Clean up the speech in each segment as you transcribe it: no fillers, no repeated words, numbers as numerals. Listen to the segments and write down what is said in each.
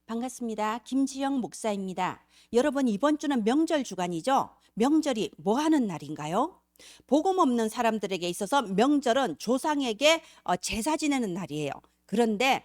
반갑습니다. 김지영 목사입니다. 여러분, 이번 주는 명절 주간이죠? 명절이 뭐 하는 날인가요? 복음 없는 사람들에게 있어서 명절은 조상에게 제사 지내는 날이에요. 그런데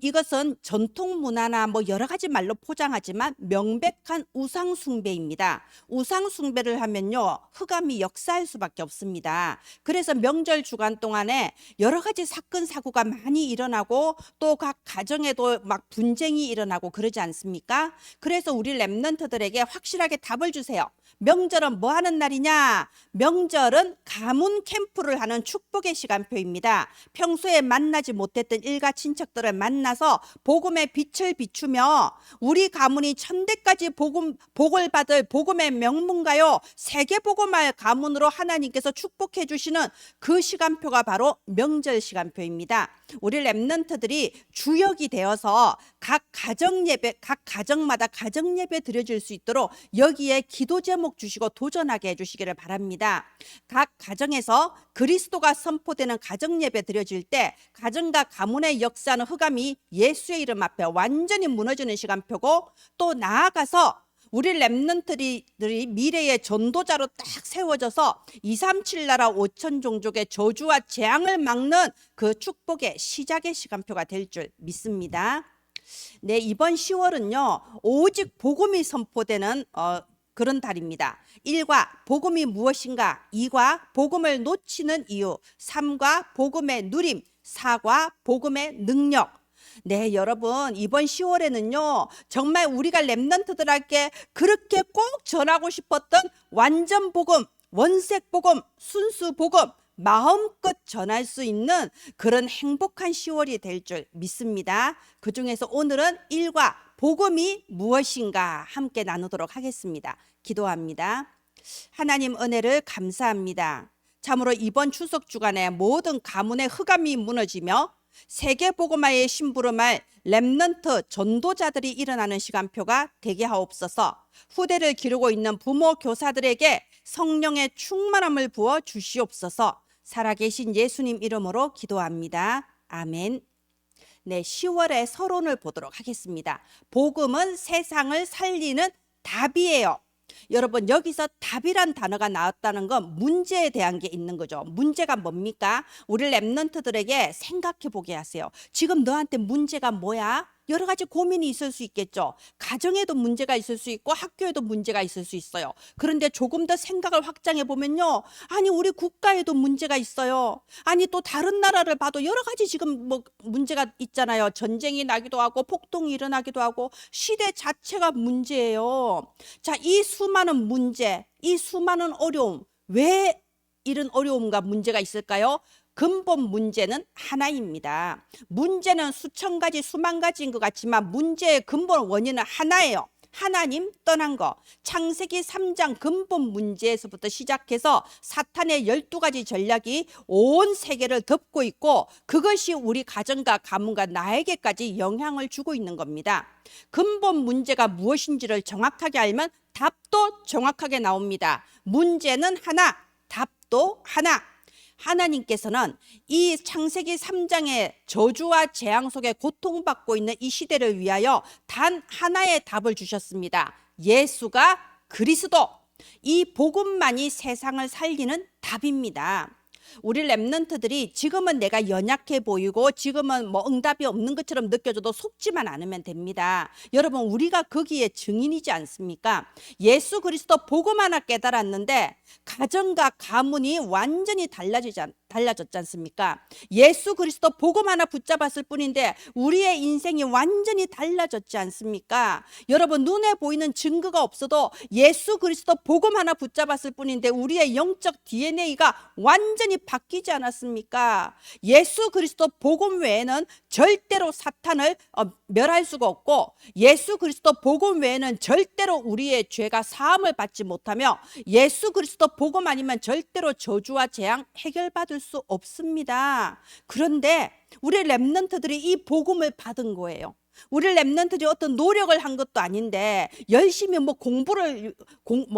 이것은 전통 문화나 뭐 여러 가지 말로 포장하지만 명백한 우상 숭배입니다. 우상 숭배를 하면요, 흑암이 역사할 수밖에 없습니다. 그래서 명절 주간 동안에 여러 가지 사건 사고가 많이 일어나고 또 각 가정에도 막 분쟁이 일어나고 그러지 않습니까? 그래서 우리 렘넌트들에게 확실하게 답을 주세요. 명절은 뭐 하는 날이냐? 명절은 가문 캠프를 하는 축복의 시간표입니다. 평소에 만나지 못했던 일가 친척들을 만나서 복음의 빛을 비추며 우리 가문이 천대까지 복을 받을 복음의 명문가요, 세계 복음할 가문으로 하나님께서 축복해 주시는 그 시간표가 바로 명절 시간표입니다. 우리 렘넌트들이 주역이 되어서 각 가정 예배, 각 가정마다 가정 예배 드려줄 수 있도록 여기에 기도 제목 주시고 도전하게 해주시기를 바랍니다. 각 가정에서 그리스도가 선포되는 가정 예배 드려질 때 가정과 가문의 역사는 흑암이 예수의 이름 앞에 완전히 무너지는 시간표고, 또 나아가서 우리 렘넌트들이 미래의 전도자로 딱 세워져서 237 나라 5천 종족의 저주와 재앙을 막는 그 축복의 시작의 시간표가 될 줄 믿습니다. 네, 이번 10월은요 오직 복음이 선포되는 그런 달입니다. 1과 복음이 무엇인가, 2과 복음을 놓치는 이유, 3과 복음의 누림, 4과 복음의 능력. 네, 여러분, 이번 10월에는요 정말 우리가 렘넌트들에게 그렇게 꼭 전하고 싶었던 완전 복음, 원색 복음, 순수 복음 마음껏 전할 수 있는 그런 행복한 10월이 될 줄 믿습니다. 그 중에서 오늘은 1과 복음이 무엇인가 함께 나누도록 하겠습니다. 기도합니다. 하나님, 은혜를 감사합니다. 참으로 이번 추석 주간에 모든 가문의 흑암이 무너지며 세계 복음화의 심부름할 렘넌트 전도자들이 일어나는 시간표가 되게 하옵소서. 후대를 기르고 있는 부모 교사들에게 성령의 충만함을 부어 주시옵소서. 살아계신 예수님 이름으로 기도합니다. 아멘. 네, 10월의 서론을 보도록 하겠습니다. 복음은 세상을 살리는 답이에요. 여러분, 여기서 답이란 단어가 나왔다는 건 문제에 대한 게 있는 거죠. 문제가 뭡니까? 우리 렘넌트들에게 생각해 보게 하세요. 지금 너한테 문제가 뭐야? 여러 가지 고민이 있을 수 있겠죠. 가정에도 문제가 있을 수 있고 학교에도 문제가 있을 수 있어요. 그런데 조금 더 생각을 확장해 보면요, 아니 우리 국가에도 문제가 있어요. 아니 또 다른 나라를 봐도 여러 가지 지금 뭐 문제가 있잖아요. 전쟁이 나기도 하고 폭동이 일어나기도 하고 시대 자체가 문제예요. 자, 이 수많은 문제, 이 수많은 어려움, 왜 이런 어려움과 문제가 있을까요? 근본 문제는 하나입니다. 문제는 수천 가지 수만 가지인 것 같지만 문제의 근본 원인은 하나예요. 하나님 떠난 거. 창세기 3장 근본 문제에서부터 시작해서 사탄의 12가지 전략이 온 세계를 덮고 있고 그것이 우리 가정과 가문과 나에게까지 영향을 주고 있는 겁니다. 근본 문제가 무엇인지를 정확하게 알면 답도 정확하게 나옵니다. 문제는 하나, 답도 하나. 하나님께서는 이 창세기 3장의 저주와 재앙 속에 고통받고 있는 이 시대를 위하여 단 하나의 답을 주셨습니다. 예수가 그리스도. 이 복음만이 세상을 살리는 답입니다. 우리 렘넌트들이 지금은 내가 연약해 보이고 지금은 뭐 응답이 없는 것처럼 느껴져도 속지만 않으면 됩니다. 여러분, 우리가 거기에 증인이지 않습니까? 예수 그리스도 복음 하나 깨달았는데 가정과 가문이 완전히 달라졌지 않습니까? 예수 그리스도 복음 하나 붙잡았을 뿐인데 우리의 인생이 완전히 달라졌지 않습니까? 여러분, 눈에 보이는 증거가 없어도 예수 그리스도 복음 하나 붙잡았을 뿐인데 우리의 영적 DNA가 완전히 바뀌지 않았습니까? 예수 그리스도 복음 외에는 절대로 사탄을 멸할 수가 없고 예수 그리스도 복음 외에는 절대로 우리의 죄가 사함을 받지 못하며 예수 그리스도 복음 아니면 절대로 저주와 재앙 해결받을 수 없습니다. 그런데 우리 렘넌트들이 이 복음을 받은 거예요. 우리 렘넌트들이 어떤 노력을 한 것도 아닌데 열심히 뭐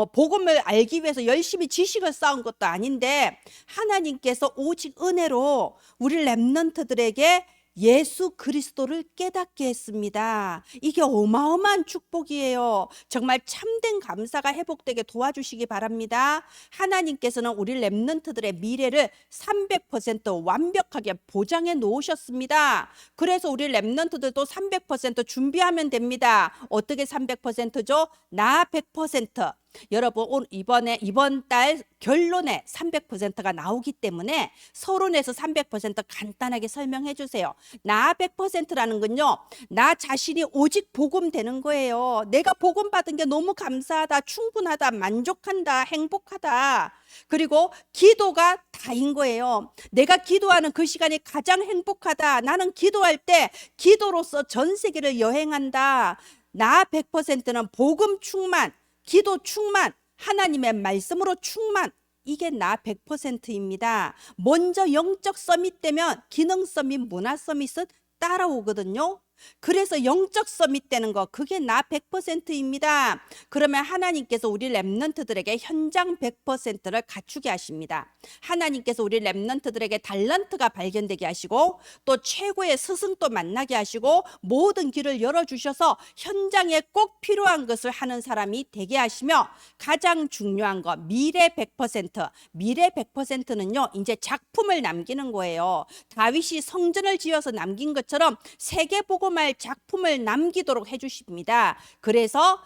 복음을 알기 위해서 열심히 지식을 쌓은 것도 아닌데 하나님께서 오직 은혜로 우리 렘넌트들에게 예수 그리스도를 깨닫게 했습니다. 이게 어마어마한 축복이에요. 정말 참된 감사가 회복되게 도와주시기 바랍니다. 하나님께서는 우리 렘넌트들의 미래를 300% 완벽하게 보장해 놓으셨습니다. 그래서 우리 렘넌트들도 300% 준비하면 됩니다. 어떻게 300%죠? 나 100%. 여러분 이번 달 결론에 300%가 나오기 때문에 서론에서 300% 간단하게 설명해 주세요. 나 100%라는 건요, 나 자신이 오직 복음 되는 거예요. 내가 복음 받은 게 너무 감사하다, 충분하다, 만족한다, 행복하다. 그리고 기도가 다인 거예요. 내가 기도하는 그 시간이 가장 행복하다. 나는 기도할 때 기도로서 전 세계를 여행한다. 나 100%는 복음 충만, 기도 충만, 하나님의 말씀으로 충만, 이게 나 100%입니다. 먼저 영적 서밋 되면 기능 서밋, 문화 서밋은 따라오거든요. 그래서 영적 서밋 되는 거, 그게 나 100%입니다. 그러면 하나님께서 우리 렘넌트들에게 현장 100%를 갖추게 하십니다. 하나님께서 우리 렘넌트들에게 달란트가 발견되게 하시고 또 최고의 스승도 만나게 하시고 모든 길을 열어주셔서 현장에 꼭 필요한 것을 하는 사람이 되게 하시며, 가장 중요한 거 미래 100%, 미래 100%는요 이제 작품을 남기는 거예요. 다윗이 성전을 지어서 남긴 것처럼 세계복음할 작품을 남기도록 해주십니다. 그래서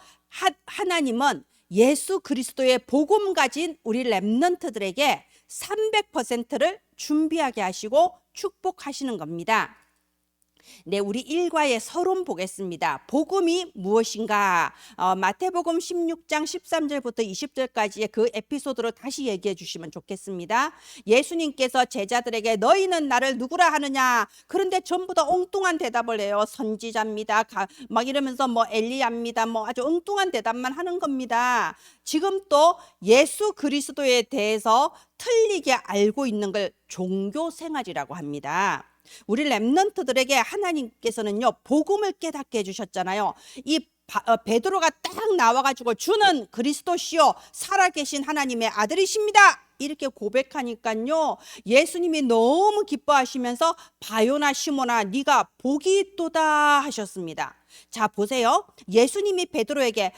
하나님은 예수 그리스도의 복음 가진 우리 렘넌트들에게 300%를 준비하게 하시고 축복하시는 겁니다. 네, 우리 일과의 서론 보겠습니다. 복음이 무엇인가? 마태복음 16장 13절부터 20절까지의 그 에피소드로 다시 얘기해 주시면 좋겠습니다. 예수님께서 제자들에게 너희는 나를 누구라 하느냐? 그런데 전부 다 엉뚱한 대답을 해요. 선지자입니다. 막 이러면서 뭐 엘리야입니다. 뭐 아주 엉뚱한 대답만 하는 겁니다. 지금 또 예수 그리스도에 대해서 틀리게 알고 있는 걸 종교 생활이라고 합니다. 우리 렘넌트들에게 하나님께서는요 복음을 깨닫게 해주셨잖아요. 이 베드로가 딱 나와가지고 주는 그리스도시요 살아계신 하나님의 아들이십니다 이렇게 고백하니까요 예수님이 너무 기뻐하시면서 바요나 시몬아 네가 복이 있도다 하셨습니다. 자 보세요, 예수님이 베드로에게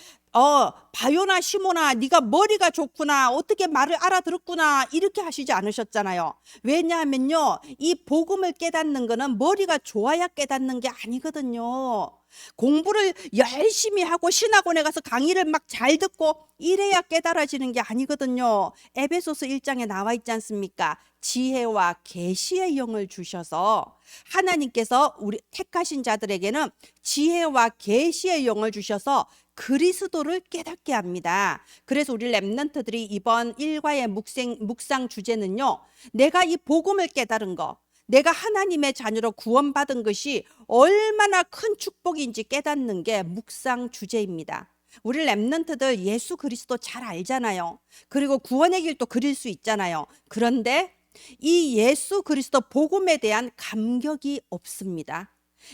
바요나 시몬아 네가 머리가 좋구나, 어떻게 말을 알아들었구나 이렇게 하시지 않으셨잖아요. 왜냐하면요 이 복음을 깨닫는 거는 머리가 좋아야 깨닫는 게 아니거든요. 공부를 열심히 하고 신학원에 가서 강의를 막 잘 듣고 이래야 깨달아지는 게 아니거든요. 에베소서 1장에 나와 있지 않습니까? 지혜와 계시의 영을 주셔서 하나님께서 우리 택하신 자들에게는 지혜와 계시의 영을 주셔서 그리스도를 깨닫게 합니다. 그래서 우리 렘넌트들이 이번 일과의 묵상 주제는요, 내가 이 복음을 깨달은 거, 내가 하나님의 자녀로 구원받은 것이 얼마나 큰 축복인지 깨닫는 게 묵상 주제입니다. 우리 렘넌트들 예수 그리스도 잘 알잖아요. 그리고 구원의 길도 그릴 수 있잖아요. 그런데 이 예수 그리스도 복음에 대한 감격이 없습니다.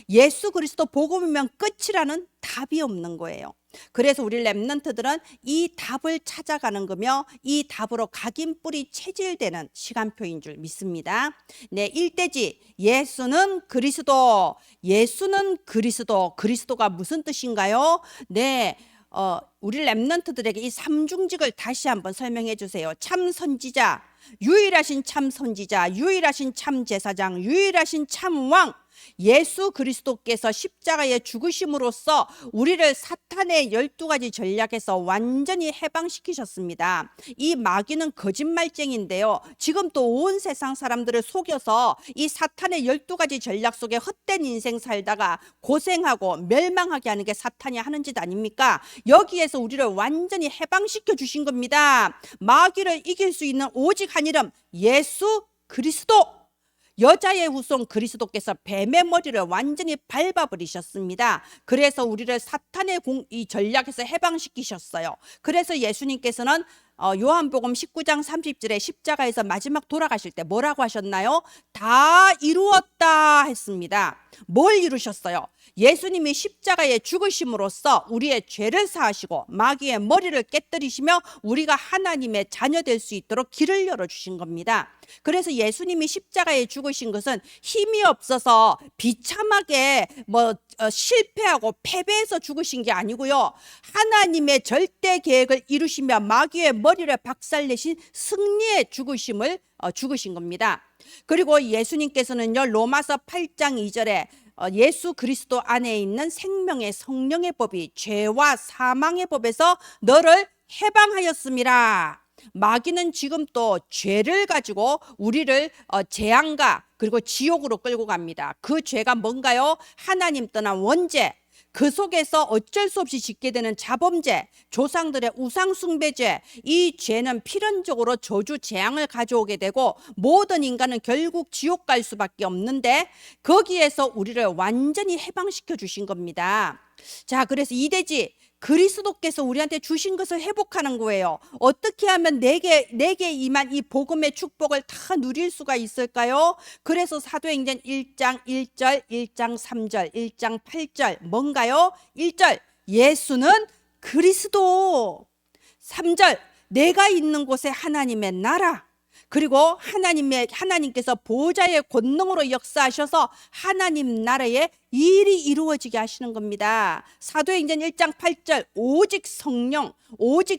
예수 그리스도 복음이면 끝이라는 답이 없는 거예요. 그래서 우리 렘넌트들은 이 답을 찾아가는 거며 이 답으로 각인뿌리 체질되는 시간표인 줄 믿습니다. 네, 일대지 예수는 그리스도, 예수는 그리스도, 그리스도가 무슨 뜻인가요? 네, 우리 렘넌트들에게 이 삼중직을 다시 한번 설명해 주세요. 참 선지자, 유일하신 참 선지자, 유일하신 참 제사장, 유일하신 참 왕, 예수 그리스도께서 십자가에 죽으심으로써 우리를 사탄의 12가지 전략에서 완전히 해방시키셨습니다. 이 마귀는 거짓말쟁인데요, 지금 또 온 세상 사람들을 속여서 이 사탄의 12가지 전략 속에 헛된 인생 살다가 고생하고 멸망하게 하는 게 사탄이 하는 짓 아닙니까? 여기에서 우리를 완전히 해방시켜 주신 겁니다. 마귀를 이길 수 있는 오직 한 이름, 예수 그리스도. 여자의 후손 그리스도께서 뱀의 머리를 완전히 밟아버리셨습니다. 그래서 우리를 사탄의 이 전략에서 해방시키셨어요. 그래서 예수님께서는 요한복음 19장 30절에 십자가에서 마지막 돌아가실 때 뭐라고 하셨나요? 다 이루었다 했습니다. 뭘 이루셨어요? 예수님이 십자가에 죽으심으로써 우리의 죄를 사하시고 마귀의 머리를 깨뜨리시며 우리가 하나님의 자녀 될 수 있도록 길을 열어주신 겁니다. 그래서 예수님이 십자가에 죽으신 것은 힘이 없어서 비참하게 실패하고 패배해서 죽으신 게 아니고요, 하나님의 절대 계획을 이루시며 마귀의 머리를 박살내신 승리의 죽으심을 죽으신 겁니다. 그리고 예수님께서는요, 로마서 8장 2절에 예수 그리스도 안에 있는 생명의 성령의 법이 죄와 사망의 법에서 너를 해방하였음이라. 마귀는 지금 또 죄를 가지고 우리를 재앙과 그리고 지옥으로 끌고 갑니다. 그 죄가 뭔가요? 하나님 떠난 원죄, 그 속에서 어쩔 수 없이 짓게 되는 자범죄, 조상들의 우상숭배죄, 이 죄는 필연적으로 저주 재앙을 가져오게 되고 모든 인간은 결국 지옥 갈 수밖에 없는데 거기에서 우리를 완전히 해방시켜 주신 겁니다. 자, 그래서 이대지 그리스도께서 우리한테 주신 것을 회복하는 거예요. 어떻게 하면 내게 임한 이 복음의 축복을 다 누릴 수가 있을까요? 그래서 사도행전 1장 1절, 1장 3절, 1장 8절 뭔가요? 1절 예수는 그리스도, 3절 내가 있는 곳에 하나님의 나라, 그리고 하나님께서 보좌의 권능으로 역사하셔서 하나님 나라의 일이 이루어지게 하시는 겁니다. 사도행전 1장 8절 오직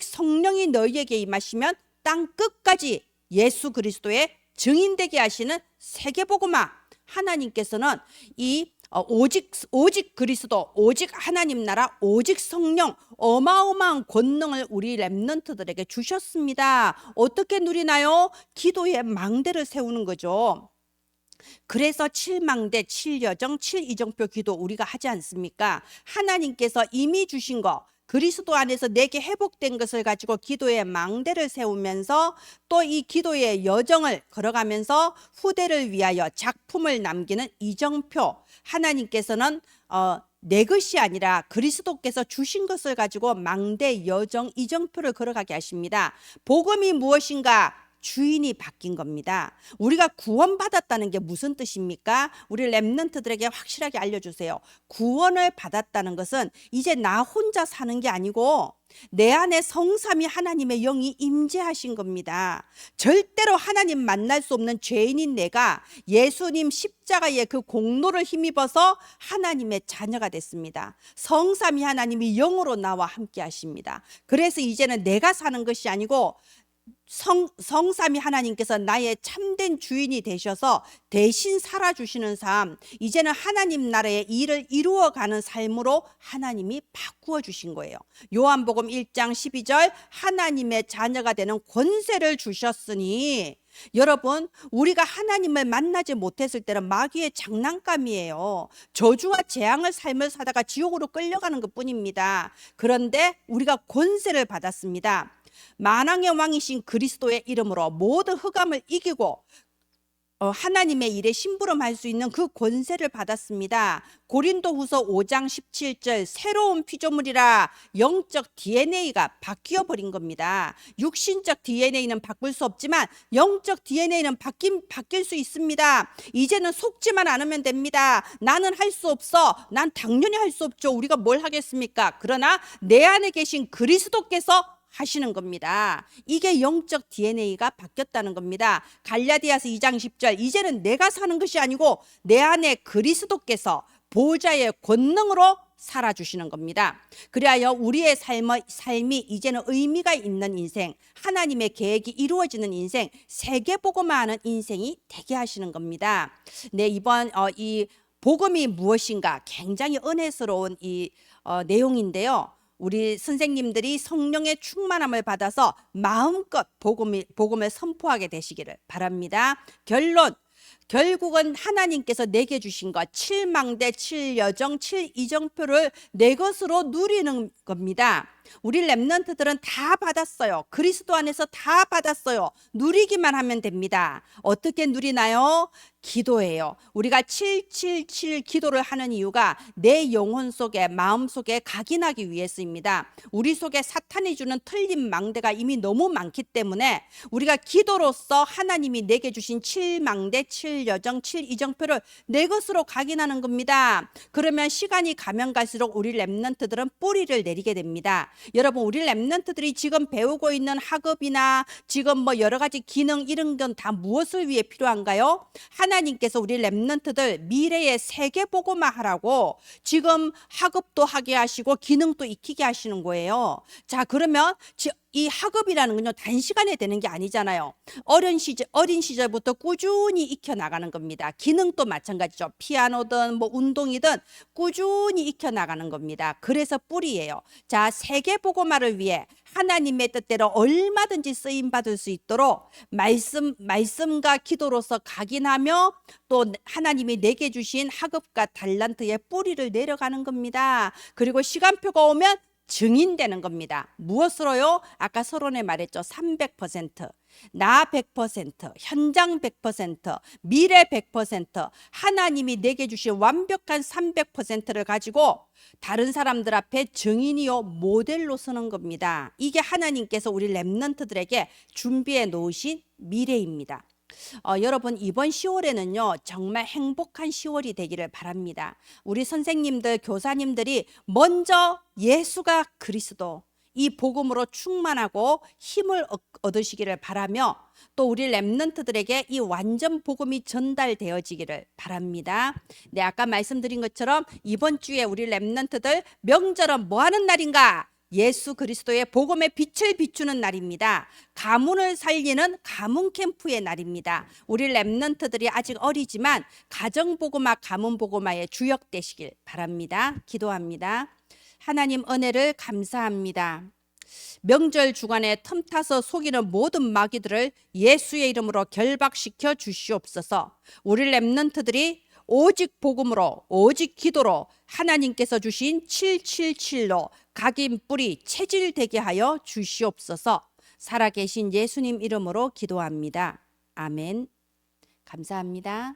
성령이 너희에게 임하시면 땅 끝까지 예수 그리스도의 증인되게 하시는 세계복음화. 하나님께서는 이 오직 그리스도, 오직 하나님 나라, 오직 성령, 어마어마한 권능을 우리 렘넌트들에게 주셨습니다. 어떻게 누리나요? 기도의 망대를 세우는 거죠. 그래서 7망대, 7여정, 7이정표 기도 우리가 하지 않습니까? 하나님께서 이미 주신 거, 그리스도 안에서 내게 회복된 것을 가지고 기도의 망대를 세우면서 또 이 기도의 여정을 걸어가면서 후대를 위하여 작품을 남기는 이정표. 하나님께서는 내 것이 아니라 그리스도께서 주신 것을 가지고 망대, 여정, 이정표를 걸어가게 하십니다. 복음이 무엇인가? 주인이 바뀐 겁니다. 우리가 구원받았다는 게 무슨 뜻입니까? 우리 렘넌트들에게 확실하게 알려주세요. 구원을 받았다는 것은 이제 나 혼자 사는 게 아니고 내 안에 성삼위 하나님의 영이 임재하신 겁니다. 절대로 하나님 만날 수 없는 죄인인 내가 예수님 십자가의 그 공로를 힘입어서 하나님의 자녀가 됐습니다. 성삼위 하나님이 영으로 나와 함께 하십니다. 그래서 이제는 내가 사는 것이 아니고 성삼위 하나님께서 나의 참된 주인이 되셔서 대신 살아주시는 삶, 이제는 하나님 나라의 일을 이루어가는 삶으로 하나님이 바꾸어 주신 거예요. 요한복음 1장 12절 하나님의 자녀가 되는 권세를 주셨으니, 여러분 우리가 하나님을 만나지 못했을 때는 마귀의 장난감이에요. 저주와 재앙을 삶을 사다가 지옥으로 끌려가는 것뿐입니다. 그런데 우리가 권세를 받았습니다. 만왕의 왕이신 그리스도의 이름으로 모든 흑암을 이기고 하나님의 일에 심부름할 수 있는 그 권세를 받았습니다. 고린도후서 5장 17절 새로운 피조물이라 영적 DNA가 바뀌어 버린 겁니다. 육신적 DNA는 바꿀 수 없지만 영적 DNA는 바뀔 수 있습니다. 이제는 속지만 않으면 됩니다. 나는 할 수 없어. 난 당연히 할 수 없죠. 우리가 뭘 하겠습니까? 그러나 내 안에 계신 그리스도께서 하시는 겁니다. 이게 영적 DNA가 바뀌었다는 겁니다. 갈라디아서 2장 10절 이제는 내가 사는 것이 아니고 내 안에 그리스도께서 보좌의 권능으로 살아주시는 겁니다. 그리하여 우리의 삶이 이제는 의미가 있는 인생, 하나님의 계획이 이루어지는 인생, 세계복음화하는 인생이 되게 하시는 겁니다. 네, 이번 이 복음이 무엇인가 굉장히 은혜스러운 이 내용인데요. 우리 선생님들이 성령의 충만함을 받아서 마음껏 복음을 선포하게 되시기를 바랍니다. 결국은 하나님께서 내게 주신 것 7망대, 7여정, 7이정표를 내 것으로 누리는 겁니다. 우리 렘넌트들은 다 받았어요. 그리스도 안에서 다 받았어요. 누리기만 하면 됩니다. 어떻게 누리나요? 기도예요. 우리가 777 기도를 하는 이유가 내 영혼 속에, 마음 속에 각인하기 위해서입니다. 우리 속에 사탄이 주는 틀린 망대가 이미 너무 많기 때문에 우리가 기도로서 하나님이 내게 주신 7망대, 7여정, 7이정표를 내 것으로 각인하는 겁니다. 그러면 시간이 가면 갈수록 우리 렘넌트들은 뿌리를 내리게 됩니다. 여러분, 우리 렘넌트들이 지금 배우고 있는 학업이나 지금 뭐 여러 가지 기능 이런 건 다 무엇을 위해 필요한가요? 하나님께서 우리 렘넌트들 미래의 세계 보고만 하라고 지금 학업도 하게 하시고 기능도 익히게 하시는 거예요. 자, 그러면 이 학업이라는 건요, 단시간에 되는 게 아니잖아요. 어린 시절부터 꾸준히 익혀 나가는 겁니다. 기능도 마찬가지죠. 피아노든 뭐 운동이든 꾸준히 익혀 나가는 겁니다. 그래서 뿌리예요. 자, 세계 보고마를 위해 하나님의 뜻대로 얼마든지 쓰임 받을 수 있도록 말씀과 기도로서 각인하며 또 하나님이 내게 주신 학업과 달란트의 뿌리를 내려가는 겁니다. 그리고 시간표가 오면 증인되는 겁니다. 무엇으로요? 아까 서론에 말했죠. 300%, 나 100%, 현장 100%, 미래 100%, 하나님이 내게 주신 완벽한 300%를 가지고 다른 사람들 앞에 증인이요 모델로 서는 겁니다. 이게 하나님께서 우리 렘넌트들에게 준비해 놓으신 미래입니다. 여러분, 이번 10월에는요 정말 행복한 10월이 되기를 바랍니다. 우리 선생님들, 교사님들이 먼저 예수가 그리스도 이 복음으로 충만하고 힘을 얻으시기를 바라며 또 우리 렘넌트들에게 이 완전 복음이 전달되어지기를 바랍니다. 네, 아까 말씀드린 것처럼 이번 주에 우리 렘넌트들 명절은 뭐 하는 날인가? 예수 그리스도의 복음의 빛을 비추는 날입니다. 가문을 살리는 가문 캠프의 날입니다. 우리 렘넌트들이 아직 어리지만 가정복음화, 가문복음화의 주역 되시길 바랍니다. 기도합니다. 하나님, 은혜를 감사합니다. 명절 주간에 틈타서 속이는 모든 마귀들을 예수의 이름으로 결박시켜 주시옵소서. 우리 렘넌트들이 오직 복음으로, 오직 기도로 하나님께서 주신 777로 각인 뿌리 체질되게 하여 주시옵소서. 살아계신 예수님 이름으로 기도합니다. 아멘. 감사합니다.